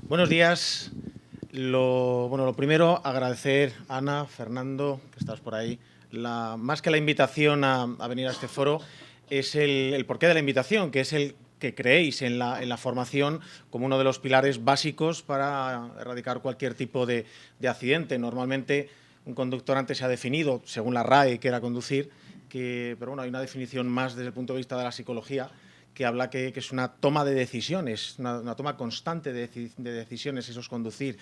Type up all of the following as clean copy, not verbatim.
Buenos días. Lo primero, agradecer a Ana, Fernando, que estás por ahí. Más que la invitación a venir a este foro, es el porqué de la invitación, que es el que creéis en la formación como uno de los pilares básicos para erradicar cualquier tipo de accidente. Normalmente, un conductor antes se ha definido, según la RAE, que era conducir, pero bueno, hay una definición más desde el punto de vista de la psicología, que habla que es una toma de decisiones, una toma constante de decisiones, eso es conducir.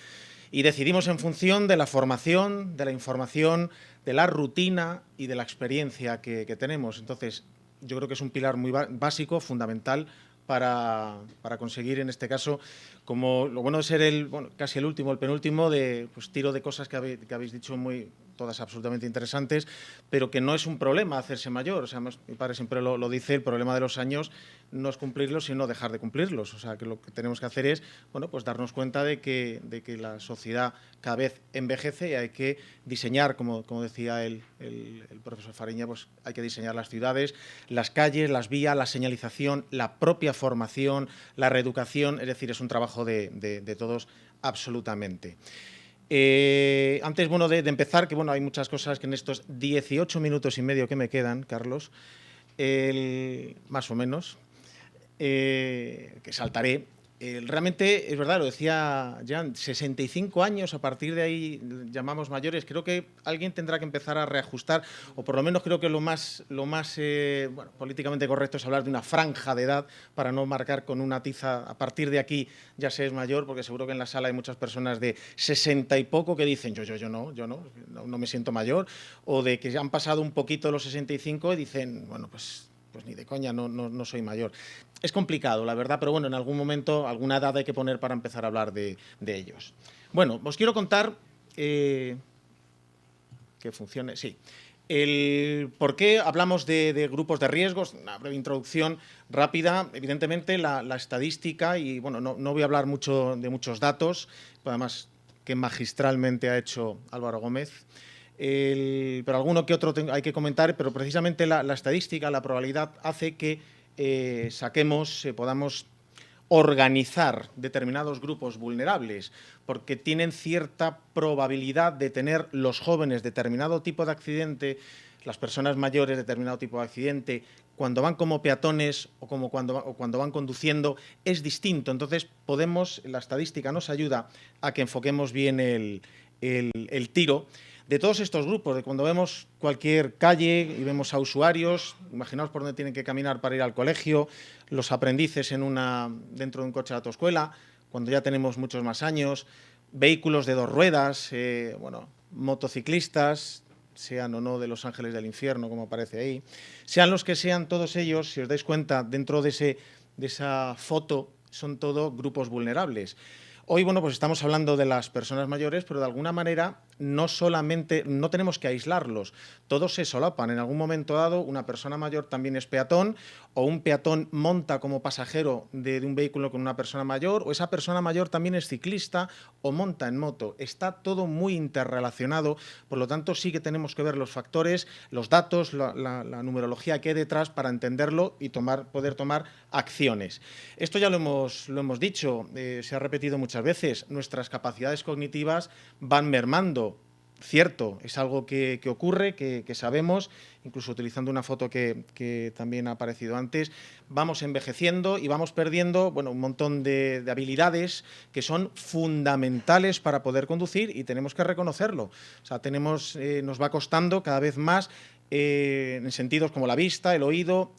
Y decidimos en función de la formación, de la información, de la rutina y de la experiencia que tenemos. Entonces, yo creo que es un pilar muy básico, fundamental, para conseguir, en este caso, como lo bueno de ser casi el último, el penúltimo, pues tiro de cosas que habéis dicho todas absolutamente interesantes, pero que no es un problema hacerse mayor. O sea, mi padre siempre lo dice, el problema de los años no es cumplirlos, sino dejar de cumplirlos. O sea, que lo que tenemos que hacer es, pues darnos cuenta de que la sociedad cada vez envejece y hay que diseñar, como decía el profesor Fariña, pues hay que diseñar las ciudades, las calles, las vías, la señalización, la propia formación, la reeducación, es decir, es un trabajo de todos absolutamente. Antes, de empezar, que hay muchas cosas que en estos 18 minutos y medio que me quedan, Carlos, más o menos, que saltaré. Realmente, es verdad, lo decía Jan, 65 años, a partir de ahí llamamos mayores. Creo que alguien tendrá que empezar a reajustar, o por lo menos creo que lo más políticamente correcto es hablar de una franja de edad para no marcar con una tiza, a partir de aquí ya se es mayor, porque seguro que en la sala hay muchas personas de 60 y poco que dicen yo no me siento mayor, o de que ya han pasado un poquito los 65 y dicen, pues ni de coña, no soy mayor. Es complicado, la verdad, pero en algún momento, alguna edad hay que poner para empezar a hablar de ellos. Os quiero contar que funcione, sí. ¿Por qué hablamos de grupos de riesgos? Una breve introducción rápida. Evidentemente, la estadística, y no voy a hablar mucho de muchos datos, además que magistralmente ha hecho Álvaro Gómez, pero alguno que otro hay que comentar, pero precisamente la estadística, la probabilidad hace que podamos organizar determinados grupos vulnerables, porque tienen cierta probabilidad de tener los jóvenes determinado tipo de accidente, las personas mayores determinado tipo de accidente, cuando van como peatones o cuando van conduciendo, es distinto. Entonces, la estadística nos ayuda a que enfoquemos bien el tiro de todos estos grupos, de cuando vemos cualquier calle y vemos a usuarios, imaginaos por dónde tienen que caminar para ir al colegio, los aprendices dentro de un coche de autoescuela, cuando ya tenemos muchos más años, vehículos de dos ruedas, motociclistas, sean o no de los ángeles del infierno, como aparece ahí, sean los que sean, todos ellos, si os dais cuenta, dentro de esa foto, son todo grupos vulnerables. Hoy, pues estamos hablando de las personas mayores, pero de alguna manera no tenemos que aislarlos. Todos se solapan. En algún momento dado, una persona mayor también es peatón, o un peatón monta como pasajero de un vehículo con una persona mayor, o esa persona mayor también es ciclista o monta en moto. Está todo muy interrelacionado, por lo tanto sí que tenemos que ver los factores, los datos, la numerología que hay detrás para entenderlo y poder tomar acciones. Esto ya lo hemos dicho, se ha repetido muchas veces, nuestras capacidades cognitivas van mermando. Cierto, es algo que ocurre, que sabemos, incluso utilizando una foto que también ha aparecido antes, vamos envejeciendo y vamos perdiendo un montón de habilidades que son fundamentales para poder conducir y tenemos que reconocerlo. O sea, nos va costando cada vez más en sentidos como la vista, el oído,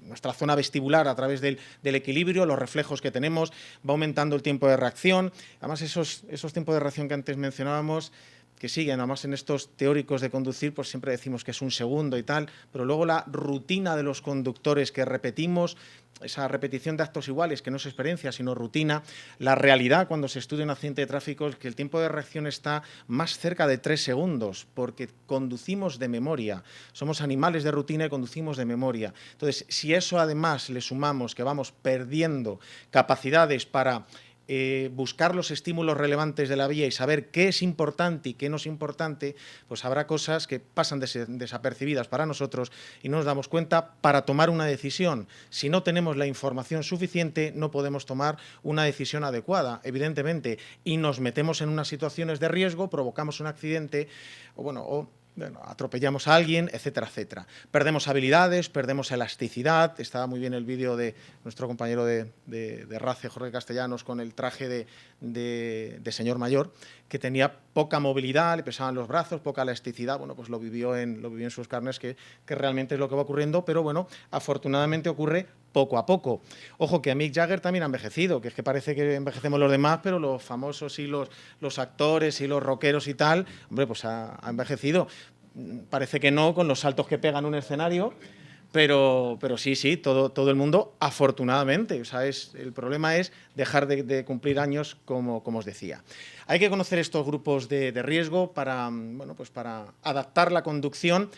nuestra zona vestibular a través del equilibrio, los reflejos que tenemos, va aumentando el tiempo de reacción. Además, esos tiempos de reacción que antes mencionábamos, que siguen, además en estos teóricos de conducir, pues siempre decimos que es un segundo y tal, pero luego la rutina de los conductores que repetimos, esa repetición de actos iguales, que no es experiencia, sino rutina, la realidad cuando se estudia un accidente de tráfico es que el tiempo de reacción está más cerca de 3 segundos, porque conducimos de memoria, somos animales de rutina y conducimos de memoria. Entonces, si eso además le sumamos que vamos perdiendo capacidades para buscar los estímulos relevantes de la vía y saber qué es importante y qué no es importante, pues habrá cosas que pasan desapercibidas para nosotros y no nos damos cuenta para tomar una decisión. Si no tenemos la información suficiente, no podemos tomar una decisión adecuada, evidentemente, y nos metemos en unas situaciones de riesgo, provocamos un accidente o atropellamos a alguien, etcétera, etcétera. Perdemos habilidades, perdemos elasticidad. Estaba muy bien el vídeo de nuestro compañero de RACE, Jorge Castellanos, con el traje de señor mayor, que tenía poca movilidad, le pesaban los brazos, poca elasticidad. Bueno, pues lo vivió en sus carnes, que realmente es lo que va ocurriendo, pero bueno, afortunadamente ocurre poco a poco. Ojo, que a Mick Jagger también ha envejecido, que es que parece que envejecemos los demás, pero los famosos y los actores y los rockeros y tal, hombre, pues ha envejecido. Parece que no, con los saltos que pega en un escenario, pero sí, todo el mundo, afortunadamente. O sea, el problema es dejar de cumplir años, como os decía. Hay que conocer estos grupos de riesgo para adaptar la conducción,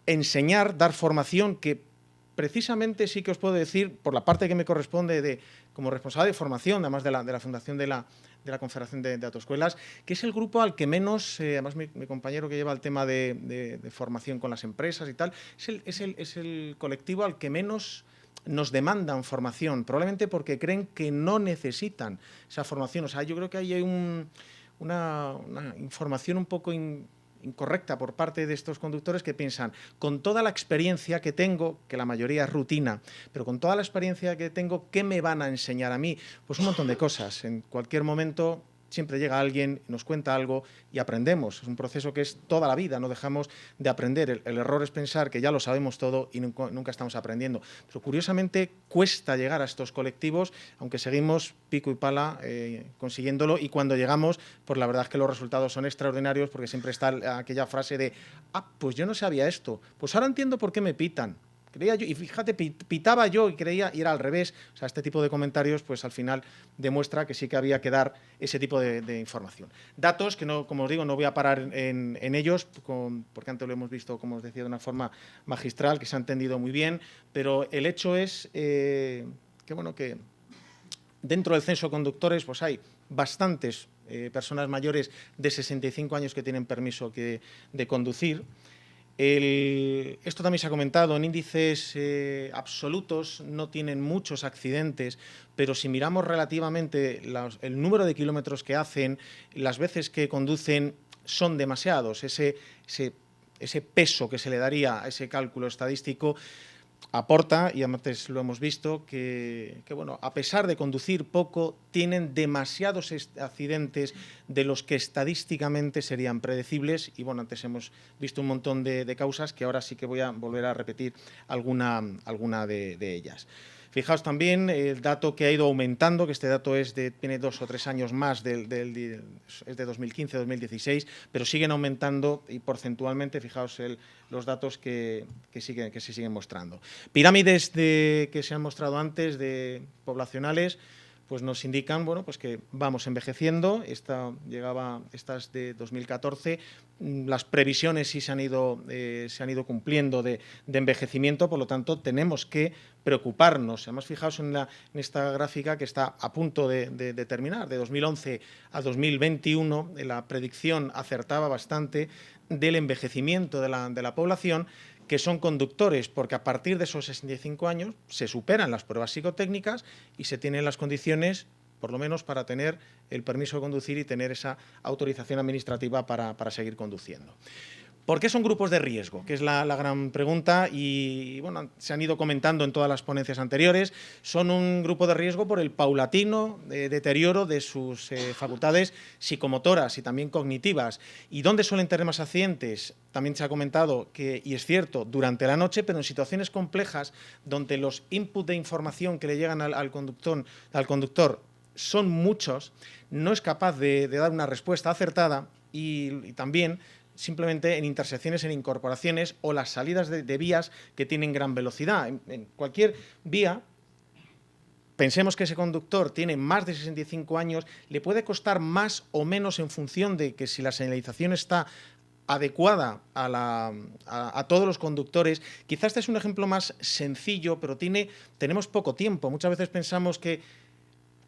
enseñar, dar formación, que precisamente sí que os puedo decir, por la parte que me corresponde como responsable de formación, además de la fundación de la Confederación de Autoescuelas, que es el grupo al que menos, además mi compañero que lleva el tema de formación con las empresas y tal, es el colectivo al que menos nos demandan formación, probablemente porque creen que no necesitan esa formación. O sea, yo creo que ahí hay una información un poco incorrecta por parte de estos conductores que piensan, con toda la experiencia que tengo, que la mayoría es rutina, pero con toda la experiencia que tengo, ¿qué me van a enseñar a mí? Pues un montón de cosas. En cualquier momento siempre llega alguien, nos cuenta algo y aprendemos. Es un proceso que es toda la vida, no dejamos de aprender. El error es pensar que ya lo sabemos todo y nunca estamos aprendiendo. Pero curiosamente cuesta llegar a estos colectivos, aunque seguimos pico y pala consiguiéndolo, y cuando llegamos, pues la verdad es que los resultados son extraordinarios, porque siempre está aquella frase de pues yo no sabía esto, pues ahora entiendo por qué me pitan. Creía yo, y fíjate, pitaba yo y creía, y era al revés. O sea, este tipo de comentarios, pues al final demuestra que sí que había que dar ese tipo de información. Datos que, no, como os digo, no voy a parar en ellos, porque antes lo hemos visto, como os decía, de una forma magistral, que se ha entendido muy bien, pero el hecho es que dentro del censo de conductores pues hay bastantes personas mayores de 65 años que tienen permiso de conducir. Esto también se ha comentado, en índices absolutos no tienen muchos accidentes, pero si miramos relativamente el número de kilómetros que hacen, las veces que conducen son demasiados. Ese peso que se le daría a ese cálculo estadístico aporta, y antes lo hemos visto, que a pesar de conducir poco, tienen demasiados accidentes de los que estadísticamente serían predecibles. Y antes hemos visto un montón de causas que ahora sí que voy a volver a repetir alguna de ellas. Fijaos también el dato que ha ido aumentando, que este dato tiene 2 o 3 años más, es de 2015-2016, pero siguen aumentando y porcentualmente, fijaos los datos que se siguen mostrando. Pirámides que se han mostrado antes, poblacionales, pues nos indican pues que vamos envejeciendo. Esta es de 2014. Las previsiones sí se han ido cumpliendo de envejecimiento, por lo tanto tenemos que preocuparnos. Además, fijaos en esta gráfica que está a punto de terminar, de 2011 a 2021, la predicción acertaba bastante del envejecimiento de la población, que son conductores, porque a partir de esos 65 años se superan las pruebas psicotécnicas y se tienen las condiciones, por lo menos, para tener el permiso de conducir y tener esa autorización administrativa para seguir conduciendo. ¿Por qué son grupos de riesgo? Que es la gran pregunta, y se han ido comentando en todas las ponencias anteriores. Son un grupo de riesgo por el paulatino deterioro de sus facultades psicomotoras y también cognitivas. ¿Y dónde suelen tener más accidentes? También se ha comentado que, y es cierto, durante la noche, pero en situaciones complejas donde los inputs de información que le llegan al conductor son muchos, no es capaz de dar una respuesta acertada, y también simplemente en intersecciones, en incorporaciones o las salidas de vías que tienen gran velocidad. En cualquier vía, pensemos que ese conductor tiene más de 65 años, le puede costar más o menos en función de que si la señalización está adecuada a todos los conductores. Quizás este es un ejemplo más sencillo, pero tenemos poco tiempo. Muchas veces pensamos que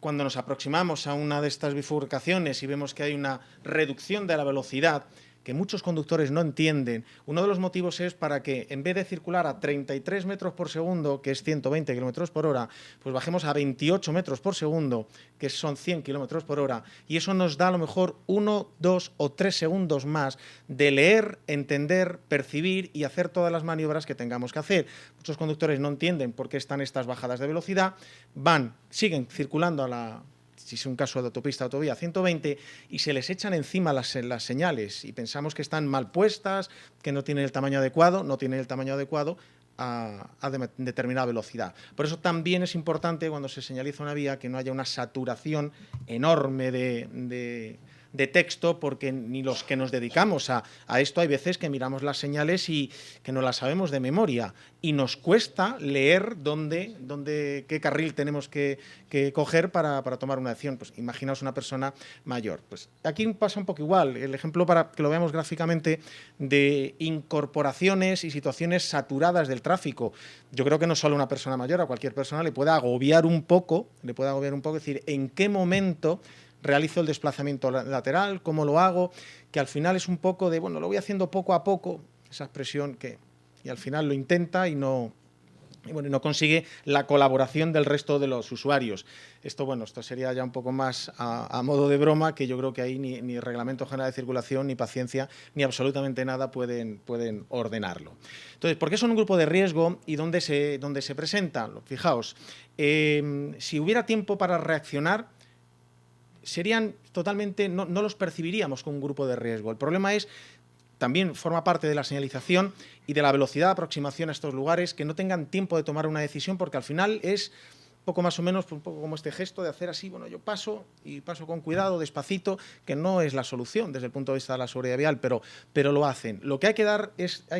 cuando nos aproximamos a una de estas bifurcaciones y vemos que hay una reducción de la velocidad, que muchos conductores no entienden, uno de los motivos es para que en vez de circular a 33 metros por segundo, que es 120 kilómetros por hora, pues bajemos a 28 metros por segundo, que son 100 kilómetros por hora, y eso nos da a lo mejor 1, 2 o 3 segundos más de leer, entender, percibir y hacer todas las maniobras que tengamos que hacer. Muchos conductores no entienden por qué están estas bajadas de velocidad, siguen circulando si es un caso de autopista, autovía, 120, y se les echan encima las señales y pensamos que están mal puestas, que no tienen el tamaño adecuado, a determinada velocidad. Por eso también es importante cuando se señaliza una vía que no haya una saturación enorme de texto, porque ni los que nos dedicamos a esto hay veces que miramos las señales y que no las sabemos de memoria y nos cuesta leer qué carril tenemos que coger para tomar una decisión. Pues imaginaos una persona mayor. Pues aquí pasa un poco igual. El ejemplo, para que lo veamos gráficamente, de incorporaciones y situaciones saturadas del tráfico. Yo creo que no solo a una persona mayor, a cualquier persona le puede agobiar un poco, es decir, en qué momento realizo el desplazamiento lateral, cómo lo hago, que al final es un poco de, bueno, lo voy haciendo poco a poco, esa expresión y al final lo intenta y no consigue la colaboración del resto de los usuarios. Esto sería ya un poco más a modo de broma, que yo creo que ahí ni Reglamento General de Circulación, ni paciencia, ni absolutamente nada pueden ordenarlo. Entonces, ¿por qué son un grupo de riesgo y dónde se presentan? Fijaos, si hubiera tiempo para reaccionar, serían totalmente, no los percibiríamos como un grupo de riesgo. El problema es, también forma parte de la señalización y de la velocidad de aproximación a estos lugares, que no tengan tiempo de tomar una decisión, porque al final es poco más o menos un poco como este gesto de hacer así, yo paso con cuidado, despacito, que no es la solución desde el punto de vista de la seguridad vial, pero lo hacen. Lo que hay que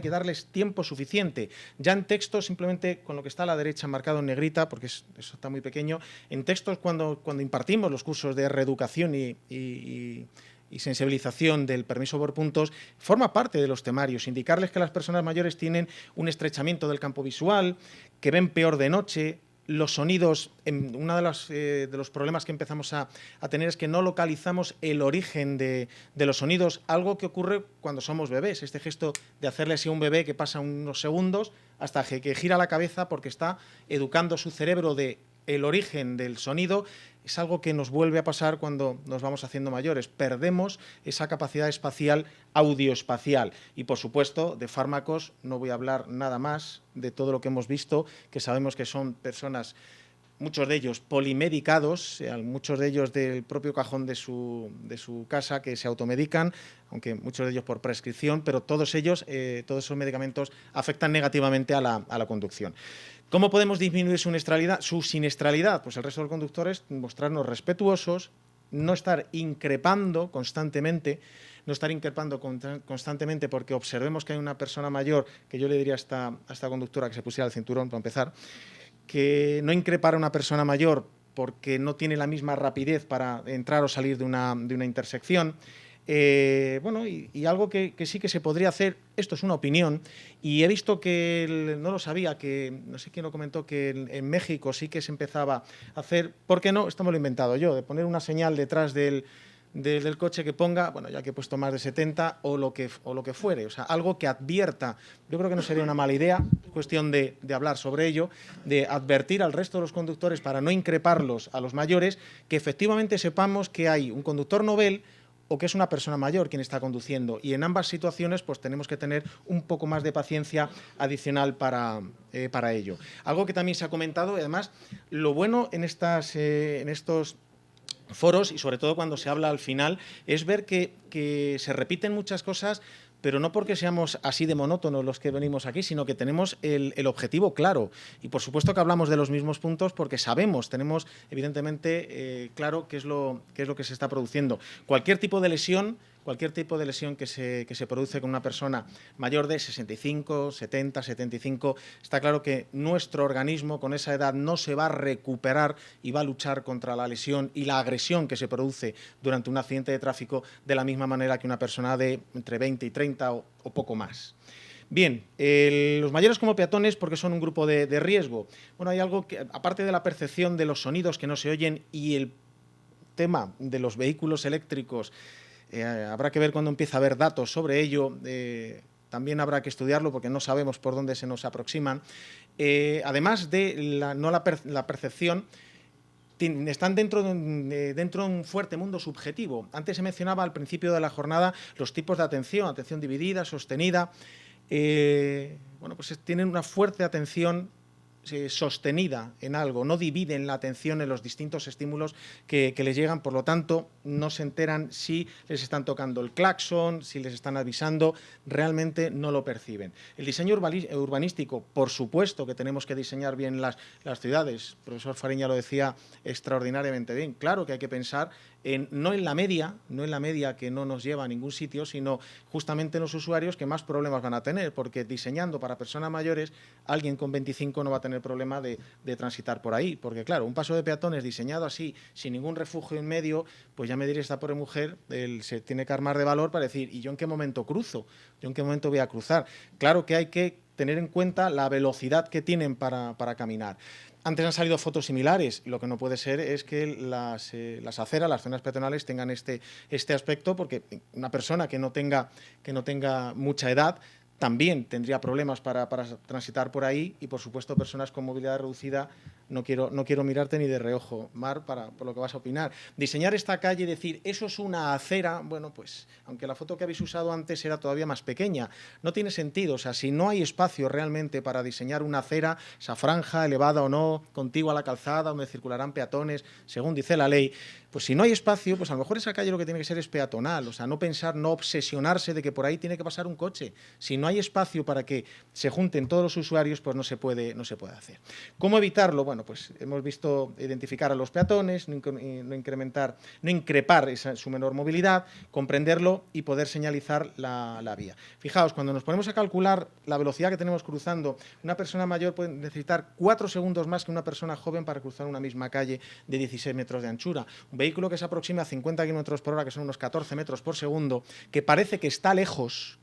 darles tiempo suficiente. Ya en textos, simplemente con lo que está a la derecha marcado en negrita, porque eso está muy pequeño, en textos cuando impartimos los cursos de reeducación y sensibilización del permiso por puntos, forma parte de los temarios, indicarles que las personas mayores tienen un estrechamiento del campo visual, que ven peor de noche. Los sonidos, uno de los problemas que empezamos a tener es que no localizamos el origen de los sonidos, algo que ocurre cuando somos bebés. Este gesto de hacerle así a un bebé que pasa unos segundos hasta que gira la cabeza porque está educando su cerebro de el origen del sonido, es algo que nos vuelve a pasar cuando nos vamos haciendo mayores. Perdemos esa capacidad espacial, audioespacial. Y, por supuesto, de fármacos no voy a hablar nada más, de todo lo que hemos visto, que sabemos que son personas, muchos de ellos polimedicados, muchos de ellos del propio cajón de su casa, que se automedican, aunque muchos de ellos por prescripción, pero todos esos medicamentos afectan negativamente a la conducción. ¿Cómo podemos disminuir su siniestralidad? Pues el resto de los conductores mostrarnos respetuosos, no estar increpando constantemente, porque observemos que hay una persona mayor, que yo le diría a esta conductora que se pusiera el cinturón para empezar, que no increpar a una persona mayor porque no tiene la misma rapidez para entrar o salir de una intersección. Y algo que sí que se podría hacer, esto es una opinión, y he visto que, no lo sabía, que no sé quién lo comentó, que en México sí que se empezaba a hacer, ¿por qué no? Esto me lo he inventado yo, de poner una señal detrás del coche que ponga, ya que he puesto más de 70 o lo que fuere, o sea, algo que advierta. Yo creo que no sería una mala idea, cuestión de hablar sobre ello, de advertir al resto de los conductores para no increparlos a los mayores, que efectivamente sepamos que hay un conductor novel o que es una persona mayor quien está conduciendo, y en ambas situaciones pues tenemos que tener un poco más de paciencia adicional para ello. Algo que también se ha comentado, y además lo bueno en estos foros, y sobre todo cuando se habla al final, es ver que se repiten muchas cosas, pero no porque seamos así de monótonos los que venimos aquí, sino que tenemos el objetivo claro. Y por supuesto que hablamos de los mismos puntos porque tenemos evidentemente claro qué es lo que se está produciendo. Cualquier tipo de lesión que se produce con una persona mayor de 65, 70, 75, está claro que nuestro organismo con esa edad no se va a recuperar y va a luchar contra la lesión y la agresión que se produce durante un accidente de tráfico de la misma manera que una persona de entre 20 y 30 o poco más. Bien, los mayores como peatones porque son un grupo de riesgo. Bueno, hay algo que, aparte de la percepción de los sonidos que no se oyen y el tema de los vehículos eléctricos, habrá que ver cuando empieza a haber datos sobre ello. También habrá que estudiarlo porque no sabemos por dónde se nos aproximan. Además de la percepción, están dentro de un fuerte mundo subjetivo. Antes se mencionaba al principio de la jornada los tipos de atención, atención dividida, sostenida. Bueno, pues tienen una fuerte atención sostenida en algo, no dividen la atención en los distintos estímulos que les llegan, por lo tanto, no se enteran si les están tocando el claxon, si les están avisando, realmente no lo perciben. El diseño urbanístico, por supuesto que tenemos que diseñar bien las ciudades, el profesor Fariña lo decía extraordinariamente bien, claro que hay que pensar no en la media que no nos lleva a ningún sitio, sino justamente en los usuarios que más problemas van a tener, porque diseñando para personas mayores, alguien con 25 no va a tener problema de transitar por ahí, porque claro, un paso de peatones diseñado así, sin ningún refugio en medio, pues ya me diré esta pobre mujer, se tiene que armar de valor para decir, ¿y yo en qué momento cruzo? ¿Yo en qué momento voy a cruzar? Claro que hay que tener en cuenta la velocidad que tienen para caminar. Antes han salido fotos similares. Lo que no puede ser es que las aceras, las zonas peatonales tengan este aspecto, porque una persona que no tenga mucha edad también tendría problemas para transitar por ahí y, por supuesto, personas con movilidad reducida. No quiero mirarte ni de reojo, Mar, por lo que vas a opinar. Diseñar esta calle y decir, eso es una acera, bueno, pues, aunque la foto que habéis usado antes era todavía más pequeña, no tiene sentido. O sea, si no hay espacio realmente para diseñar una acera, esa franja, elevada o no, contigua a la calzada, donde circularán peatones, según dice la ley, pues si no hay espacio, pues a lo mejor esa calle lo que tiene que ser es peatonal. O sea, no pensar, no obsesionarse de que por ahí tiene que pasar un coche. Si no hay espacio para que se junten todos los usuarios, pues no se puede hacer. ¿Cómo evitarlo? Bueno, pues hemos visto identificar a los peatones, no increpar su menor movilidad, comprenderlo y poder señalizar la vía. Fijaos, cuando nos ponemos a calcular la velocidad que tenemos cruzando, una persona mayor puede necesitar 4 segundos más que una persona joven para cruzar una misma calle de 16 metros de anchura. Un vehículo que se aproxima a 50 km por hora, que son unos 14 metros por segundo, que parece que está lejos,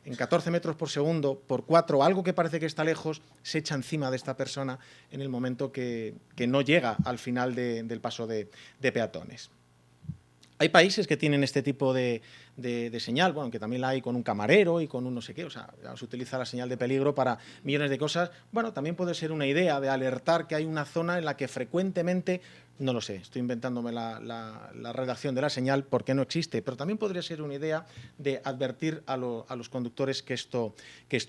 en 14 metros por segundo, por 4, algo que parece que está lejos, se echa encima de esta persona en el momento que no llega al final del paso de peatones. Hay países que tienen este tipo de señal, bueno, que también la hay con un camarero y con un no sé qué, o sea, se utiliza la señal de peligro para millones de cosas. Bueno, también puede ser una idea de alertar que hay una zona en la que frecuentemente, no lo sé, estoy inventándome la redacción de la señal porque no existe, pero también podría ser una idea de advertir a los conductores que esto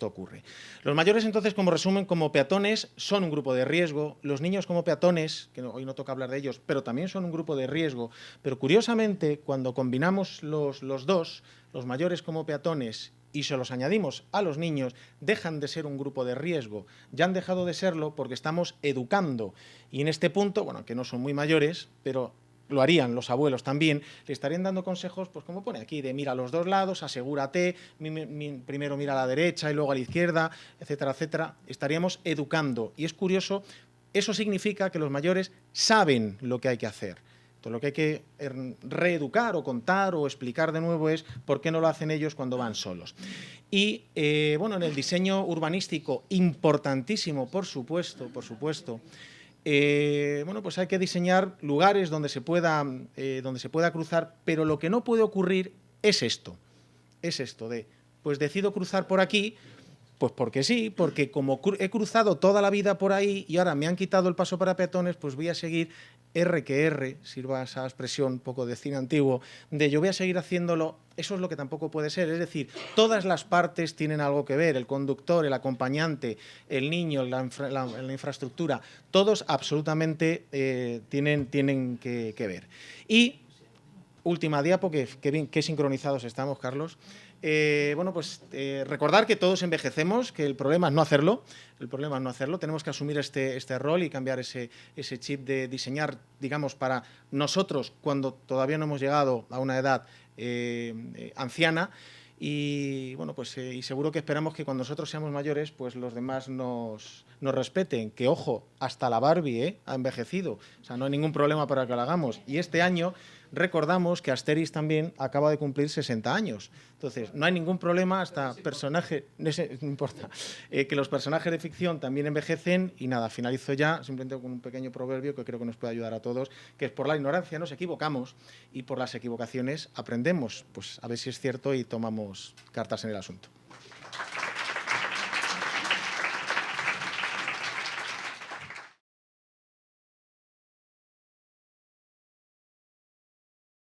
ocurre. Los mayores, entonces, como resumen, como peatones, son un grupo de riesgo. Los niños como peatones, que hoy no toca hablar de ellos, pero también son un grupo de riesgo. Pero curiosamente, cuando combinamos los dos, los mayores como peatones, y se los añadimos a los niños, dejan de ser un grupo de riesgo. Ya han dejado de serlo porque estamos educando. Y en este punto, bueno, que no son muy mayores, pero lo harían los abuelos también, le estarían dando consejos, pues como pone aquí, de mira a los dos lados, asegúrate, primero mira a la derecha y luego a la izquierda, etcétera, etcétera. Estaríamos educando. Y es curioso, eso significa que los mayores saben lo que hay que hacer. Lo que hay que reeducar o contar o explicar de nuevo es por qué no lo hacen ellos cuando van solos. Y, bueno, en el diseño urbanístico, importantísimo, por supuesto, bueno, pues hay que diseñar lugares donde se pueda cruzar, pero lo que no puede ocurrir es esto de, pues decido cruzar por aquí, pues porque sí, porque como he cruzado toda la vida por ahí y ahora me han quitado el paso para peatones, pues voy a seguir sirva esa expresión un poco de cine antiguo, de yo voy a seguir haciéndolo. Eso es lo que tampoco puede ser. Es decir, todas las partes tienen algo que ver, el conductor, el acompañante, el niño, la infraestructura, todos absolutamente tienen que ver. Y última diapo, qué sincronizados estamos, Carlos. Bueno, pues recordar que todos envejecemos, que el problema es no hacerlo, tenemos que asumir este rol y cambiar ese chip de diseñar, digamos, para nosotros cuando todavía no hemos llegado a una edad anciana. Y bueno, pues y seguro que esperamos que cuando nosotros seamos mayores, pues los demás nos respeten. Que ojo, hasta la Barbie ha envejecido, o sea, no hay ningún problema para que lo hagamos. Y este año recordamos que Asterix también acaba de cumplir 60 años. Entonces, no hay ningún problema, hasta personaje, no importa, que los personajes de ficción también envejecen. Y nada, finalizo ya simplemente con un pequeño proverbio que creo que nos puede ayudar a todos, que es: por la ignorancia nos equivocamos y por las equivocaciones aprendemos. Pues a ver si es cierto y tomamos cartas en el asunto.